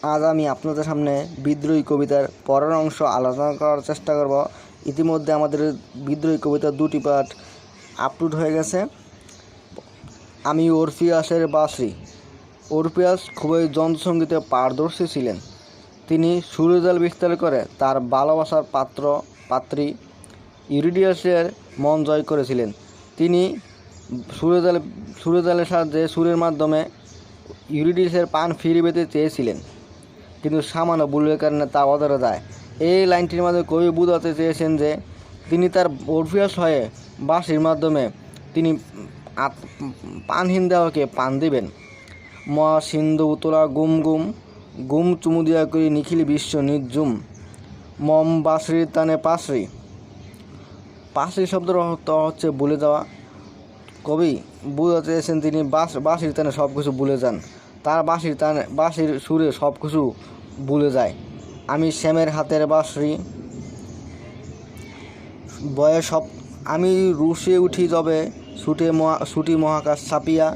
আজ আমি আপনাদের সামনে বিদ্রোহী কবিতার পরের অংশ আলোচনা করার চেষ্টা করব। ইতিমধ্যে আমাদের বিদ্রোহী কবিতার 2টি পাঠ আপলোড হয়ে গেছে। আমি অরফিয়াসের বাঁশরি। অরফিয়াস খুবই যন্ত্রসঙ্গীতে পারদর্শী ছিলেন। তিনি সুরজাল বিস্তার করে তার ভালোবাসার পাত্রী ইউরিডিয়াসের মন জয় করেছিলেন। তিনি সুরজালের সাহায্যে সুরের মাধ্যমে ইউরিডিয়াসের প্রাণ ফিরিয়ে পেতে চেয়েছিলেন, কিন্তু সামান্য ভুলের কারণে তা অধরা যায়। এই লাইনটির মাধ্যমে কবি বোঝাতে চেয়েছেন যে তিনি তার অরফিয়াস হয়ে বাঁশির মাধ্যমে তিনি পানহীন দেহকে পান দিবেন। সিন্ধু উতলা গুম গুম গুম চুমুদিয়া করি নিখিল বিশ্ব নির্জুম মম বাঁশরির টানে পাশরি। পাশরি শব্দের অর্থ হচ্ছে ভুলে যাওয়া। কবি বোঝাতে চেয়েছেন তিনি বাঁশির টানে সব কিছু ভুলে যান, তার বাঁশির সুরে সব কিছু ভুলে যায়। আমি শ্যামের হাতের বাঁশরি আমি রুশে উঠি যবে ছুটি মহাকাশ ছাপিয়া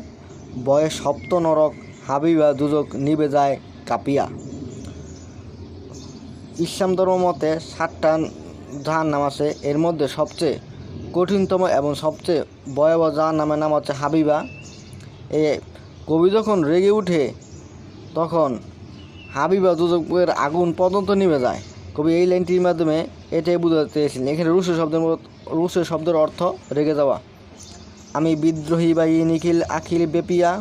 বয়ে সপ্ত নরক হাবিবা দুজক নিবে যায় কাঁপিয়া। ইসলাম ধর্ম মতে 7টা জাহান্নাম আছে। এর মধ্যে সবচেয়ে কঠিনতম এবং সবচেয়ে ভয়াবহ জাহান্নামের নাম হচ্ছে হাবিবা। কবি যখন রেগে উঠে তখন হাবিবা দুজকের আগুন পর্যন্ত নিভে যায়। কবি এই লাইনটির মাধ্যমে এটাই বোঝাতে চেয়েছিলেন। এখানে রুশের শব্দের অর্থ রেগে যাওয়া। আমি বিদ্রোহী বাই নিখিল আখিল বেপিয়া,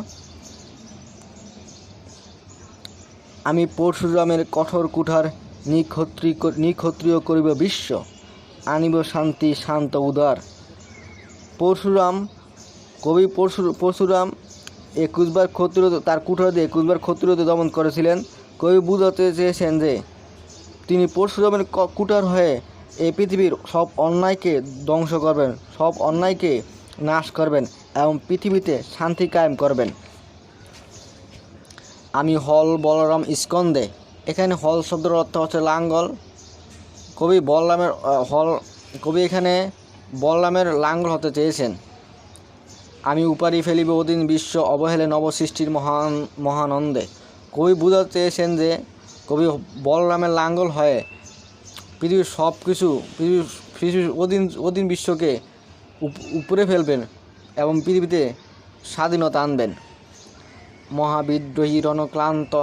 আমি পরশুরামের কঠোর কুঠার নিক্ষত্রিয় করিব বিশ্ব, আনিব শান্তি শান্ত উদার। কবি পরশুরাম 21বার তার কুঠার দিয়ে 21বার ক্ষত্রিয়দের দমন করেছিলেন। কবি বুঝাতে চেয়েছেন যে তিনি পরশুরামের কুঠার হয়ে এই পৃথিবীর সব অন্যায়কে ধ্বংস করবেন, সব অন্যায়কে নাশ করবেন এবং পৃথিবীতে শান্তি কায়েম করবেন। আমি হল বলরাম স্কন্দে। এখানে হল শব্দের অর্থ হচ্ছে লাঙ্গল। কবি এখানে বলরামের লাঙ্গল হতে চেয়েছেন। আমি উপারি ফেলিব ওদিন বিশ্ব অবহেলে নবসৃষ্টির মহানন্দে। কবি বুঝাতে চেয়েছেন যে কবি বলরামের লাঙ্গল হয়ে পৃথিবীর সব কিছু ওদিন বিশ্বকে উপরে ফেলবেন এবং পৃথিবীতে স্বাধীনতা আনবেন। মহাবিদ্রোহী রণক্লান্ত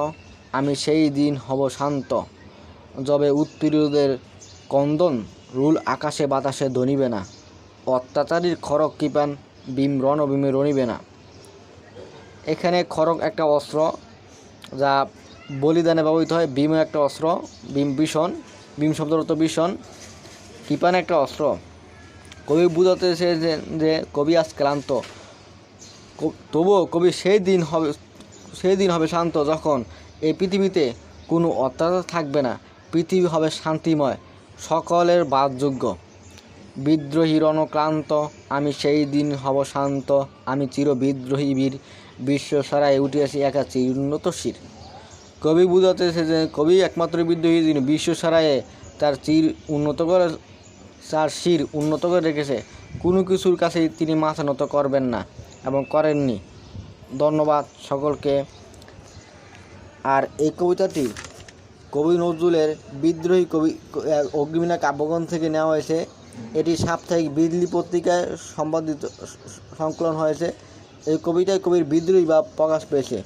আমি সেই দিন হব শান্ত, যবে উত্তীর্ণদের কন্দন রুল আকাশে বাতাসে ধনিবে না, অত্যাচারীর খড়গ কৃপান রণভূমে রণিবে না। এখানে খড়গ একটা অস্ত্র যা বলিদানে ব্যবহৃত হয়। ভীম একটা অস্ত্র, ভীম শব্দের অর্থ ভীষণ। কৃপান একটা অস্ত্র। কবি বুঝাতে চেয়েছেন যে কবি আজ ক্লান্ত, তবুও কবি সেই দিন হবে শান্ত যখন এই পৃথিবীতে কোনো অত্যাচার থাকবে না, পৃথিবী হবে শান্তিময়, সকলের বাদযোগ্য। বিদ্রোহী রণক্লান্ত আমি সেই দিন হব শান্ত, আমি চির বিদ্রোহী বীর বিশ্ব সারায় উঠিয়াছি একা চিরুন্নত শির। কবি বুঝাতে যে কবি একমাত্র বিদ্রোহী, যিনি বিশ্ব সারায়ে তার শির উন্নত করে রেখেছে। কোনো কিছুর কাছেই তিনি মাথা নত করবেন না এবং করেননি। ধন্যবাদ সকলকে। আর এই কবিতাটি কবি নজরুলের বিদ্রোহী অগ্নিবীণা কাব্যগ্রন্থ থেকে নেওয়া হয়েছে। এটি সাপ্তাহিক বিজলি পত্রিকায় সংকলন হয়েছে। এই কবিতায় কবির বিদ্রোহী ভাব প্রকাশ পেয়েছে।